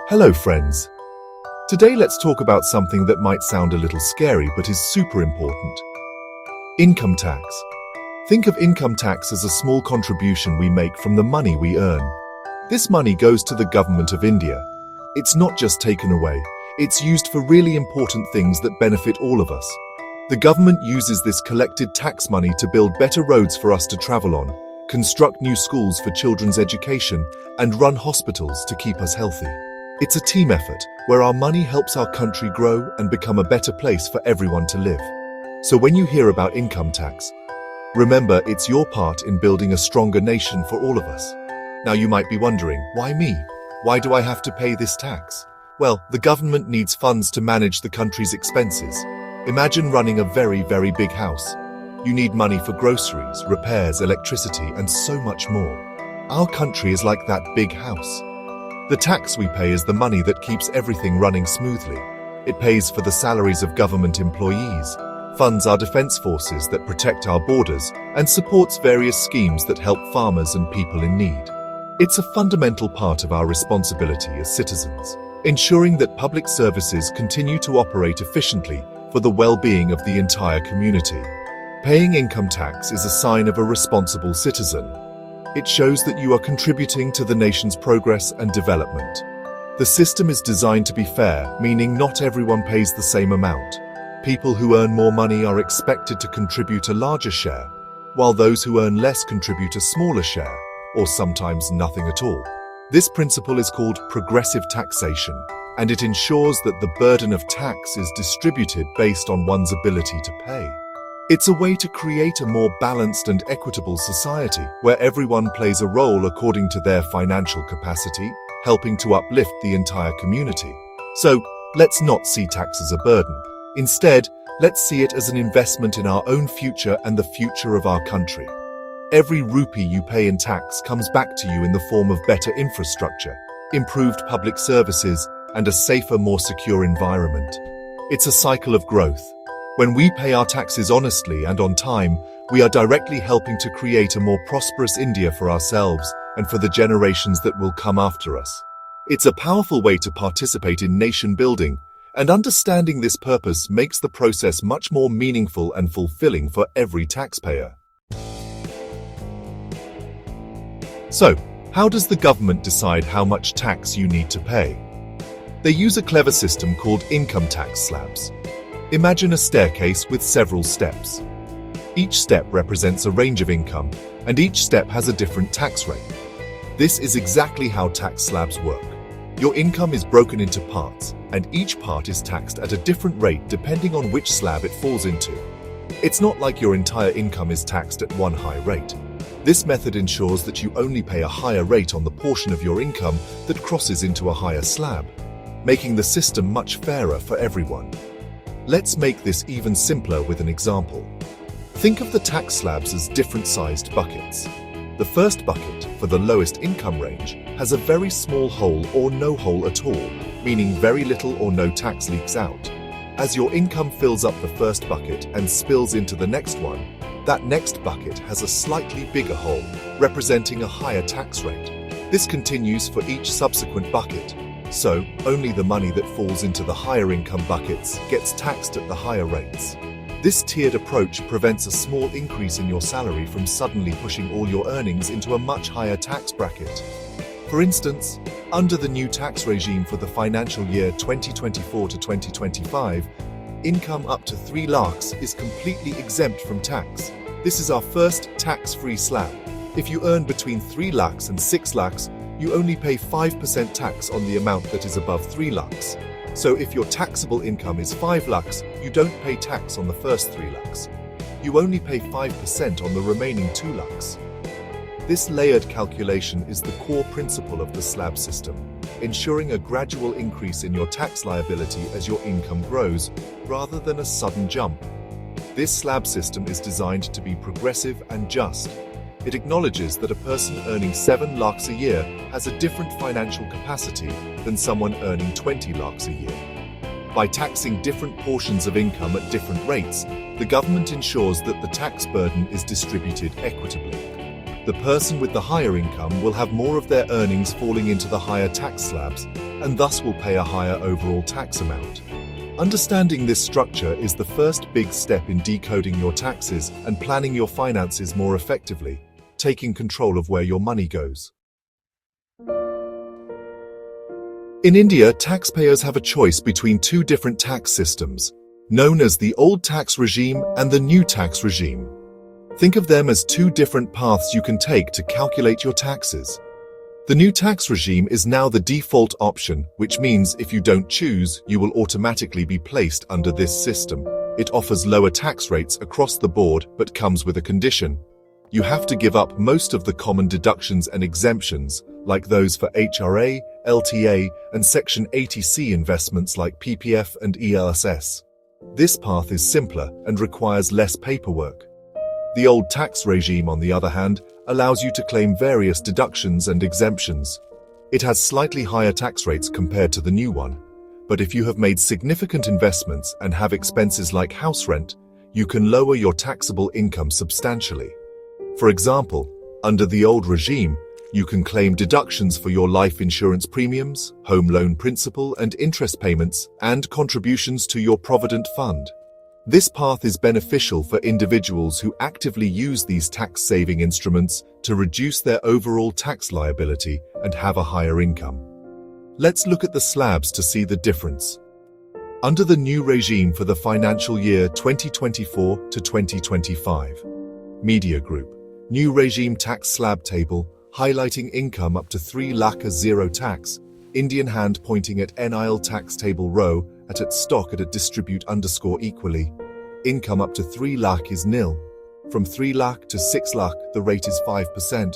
Hello friends. Today let's talk about something that might sound a little scary but is super important. Income tax. Think of income tax as a small contribution we make from the money we earn. This money goes to the government of India. It's not just taken away, it's used for really important things that benefit all of us. The government uses this collected tax money to build better roads for us to travel on, construct new schools for children's education, and run hospitals to keep us healthy. It's a team effort where our money helps our country grow and become a better place for everyone to live. So when you hear about income tax, remember it's your part in building a stronger nation for all of us. Now you might be wondering, why me? Why do I have to pay this tax? Well, the government needs funds to manage the country's expenses. Imagine running a very big house. You need money for groceries, repairs, electricity, and so much more. Our country is like that big house. The tax we pay is the money that keeps everything running smoothly. It pays for the salaries of government employees, funds our defense forces that protect our borders, and supports various schemes that help farmers and people in need. It's a fundamental part of our responsibility as citizens, ensuring that public services continue to operate efficiently for the well-being of the entire community. Paying income tax is a sign of a responsible citizen. It shows that you are contributing to the nation's progress and development. The system is designed to be fair, meaning not everyone pays the same amount. People who earn more money are expected to contribute a larger share, while those who earn less contribute a smaller share, or sometimes nothing at all. This principle is called progressive taxation, and it ensures that the burden of tax is distributed based on one's ability to pay. It's a way to create a more balanced and equitable society where everyone plays a role according to their financial capacity, helping to uplift the entire community. So, let's not see tax as a burden. Instead, let's see it as an investment in our own future and the future of our country. Every rupee you pay in tax comes back to you in the form of better infrastructure, improved public services, and a safer, more secure environment. It's a cycle of growth. When we pay our taxes honestly and on time, we are directly helping to create a more prosperous India for ourselves and for the generations that will come after us. It's a powerful way to participate in nation building, and understanding this purpose makes the process much more meaningful and fulfilling for every taxpayer. So, how does the government decide how much tax you need to pay? They use a clever system called income tax slabs. Imagine a staircase with several steps. Each step represents a range of income, and each step has a different tax rate. This is exactly how tax slabs work. Your income is broken into parts, and each part is taxed at a different rate depending on which slab it falls into. It's not like your entire income is taxed at one high rate. This method ensures that you only pay a higher rate on the portion of your income that crosses into a higher slab, making the system much fairer for everyone. Let's make this even simpler with an example. Think of the tax slabs as different-sized buckets. The first bucket, for the lowest income range, has a very small hole or no hole at all, meaning very little or no tax leaks out. As your income fills up the first bucket and spills into the next one, that next bucket has a slightly bigger hole, representing a higher tax rate. This continues for each subsequent bucket. So, only the money that falls into the higher income buckets gets taxed at the higher rates. This tiered approach prevents a small increase in your salary from suddenly pushing all your earnings into a much higher tax bracket. For instance, under the new tax regime for the financial year 2024 to 2025, income up to 3 lakhs is completely exempt from tax. This is our first tax-free slab. If you earn between 3 lakhs and 6 lakhs, you only pay 5% tax on the amount that is above 3 lakhs. So if your taxable income is 5 lakhs, you don't pay tax on the first 3 lakhs. You only pay 5% on the remaining 2 lakhs. This layered calculation is the core principle of the slab system, ensuring a gradual increase in your tax liability as your income grows, rather than a sudden jump. This slab system is designed to be progressive and just. It acknowledges that a person earning 7 lakhs a year has a different financial capacity than someone earning 20 lakhs a year. By taxing different portions of income at different rates, the government ensures that the tax burden is distributed equitably. The person with the higher income will have more of their earnings falling into the higher tax slabs and thus will pay a higher overall tax amount. Understanding this structure is the first big step in decoding your taxes and planning your finances more effectively, taking control of where your money goes. In India, taxpayers have a choice between two different tax systems, known as the old tax regime and the new tax regime. Think of them as two different paths you can take to calculate your taxes. The new tax regime is now the default option, which means if you don't choose, you will automatically be placed under this system. It offers lower tax rates across the board, but comes with a condition. You have to give up most of the common deductions and exemptions, like those for HRA, LTA, and Section 80C investments like PPF and ELSS. This path is simpler and requires less paperwork. The old tax regime, on the other hand, allows you to claim various deductions and exemptions. It has slightly higher tax rates compared to the new one, but if you have made significant investments and have expenses like house rent, you can lower your taxable income substantially. For example, under the old regime, you can claim deductions for your life insurance premiums, home loan principal and interest payments, and contributions to your provident fund. This path is beneficial for individuals who actively use these tax-saving instruments to reduce their overall tax liability and have a higher income. Let's look at the slabs to see the difference. Under the new regime for the financial year 2024 to 2025, Media Group, new regime tax slab table, highlighting income up to 3 lakh as zero tax, Indian hand pointing at NIL tax table row at stock at distribute _equally. Income up to 3 lakh is nil. From 3 lakh to 6 lakh, the rate is 5%.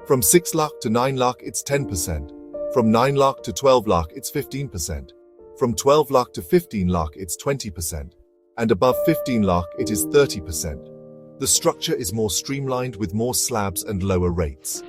From 6 lakh to 9 lakh, it's 10%. From 9 lakh to 12 lakh, it's 15%. From 12 lakh to 15 lakh, it's 20%. And above 15 lakh, it is 30%. The structure is more streamlined with more slabs and lower rates.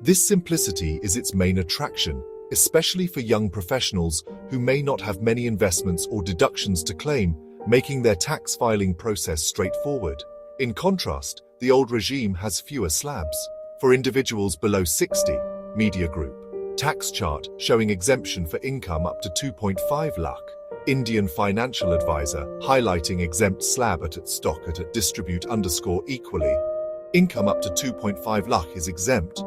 This simplicity is its main attraction, especially for young professionals who may not have many investments or deductions to claim, making their tax filing process straightforward. In contrast, the old regime has fewer slabs. For individuals below 60, Media Group, tax chart showing exemption for income up to 2.5 lakh. Indian financial advisor highlighting exempt slab at stock at distribute _equally. Income up to 2.5 lakh is exempt.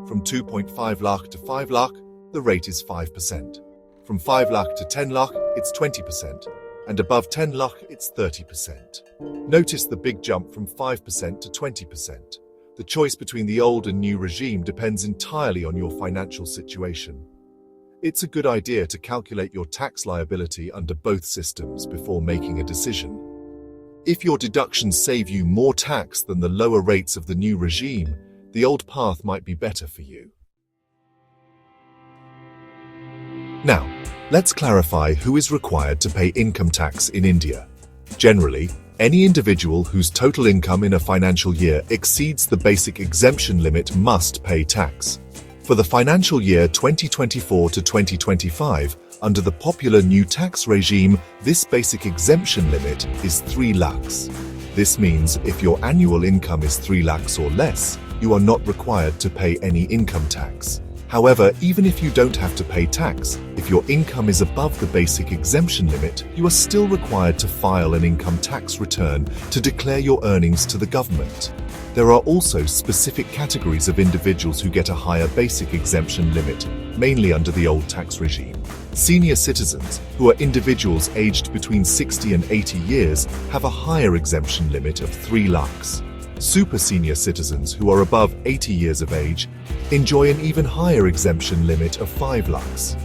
From 2.5 lakh to 5 lakh, the rate is 5%. From 5 lakh to 10 lakh, it's 20%. And above 10 lakh, it's 30%. Notice the big jump from 5% to 20%. The choice between the old and new regime depends entirely on your financial situation. It's a good idea to calculate your tax liability under both systems before making a decision. If your deductions save you more tax than the lower rates of the new regime, the old path might be better for you. Now, let's clarify who is required to pay income tax in India. Generally, any individual whose total income in a financial year exceeds the basic exemption limit must pay tax. For the financial year 2024 to 2025, under the popular new tax regime, this basic exemption limit is 3 lakhs. This means if your annual income is 3 lakhs or less, you are not required to pay any income tax. However, even if you don't have to pay tax, if your income is above the basic exemption limit, you are still required to file an income tax return to declare your earnings to the government. There are also specific categories of individuals who get a higher basic exemption limit, mainly under the old tax regime. Senior citizens, who are individuals aged between 60 and 80 years, have a higher exemption limit of 3 lakhs. Super senior citizens who are above 80 years of age enjoy an even higher exemption limit of 5 lakhs.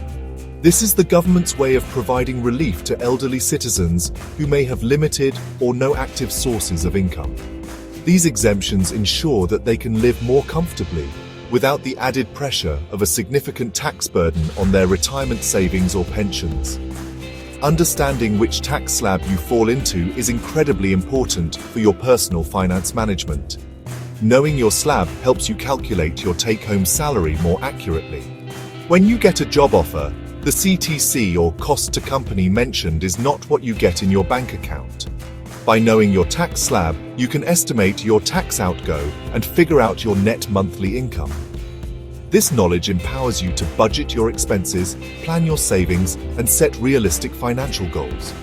This is the government's way of providing relief to elderly citizens who may have limited or no active sources of income. These exemptions ensure that they can live more comfortably without the added pressure of a significant tax burden on their retirement savings or pensions. Understanding which tax slab you fall into is incredibly important for your personal finance management. Knowing your slab helps you calculate your take-home salary more accurately. When you get a job offer, the CTC or cost to company mentioned is not what you get in your bank account. By knowing your tax slab, you can estimate your tax outgo and figure out your net monthly income. This knowledge empowers you to budget your expenses, plan your savings, and set realistic financial goals.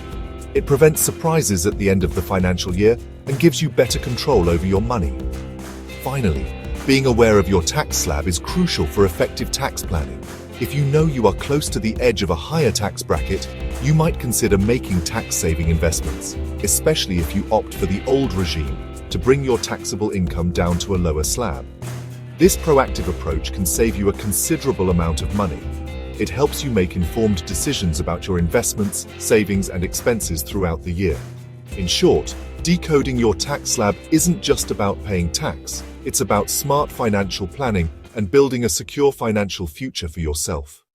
It prevents surprises at the end of the financial year and gives you better control over your money. Finally, being aware of your tax slab is crucial for effective tax planning. If you know you are close to the edge of a higher tax bracket, you might consider making tax-saving investments, especially if you opt for the old regime to bring your taxable income down to a lower slab. This proactive approach can save you a considerable amount of money. It helps you make informed decisions about your investments, savings, and expenses throughout the year. In short, decoding your tax slab isn't just about paying tax, it's about smart financial planning and building a secure financial future for yourself.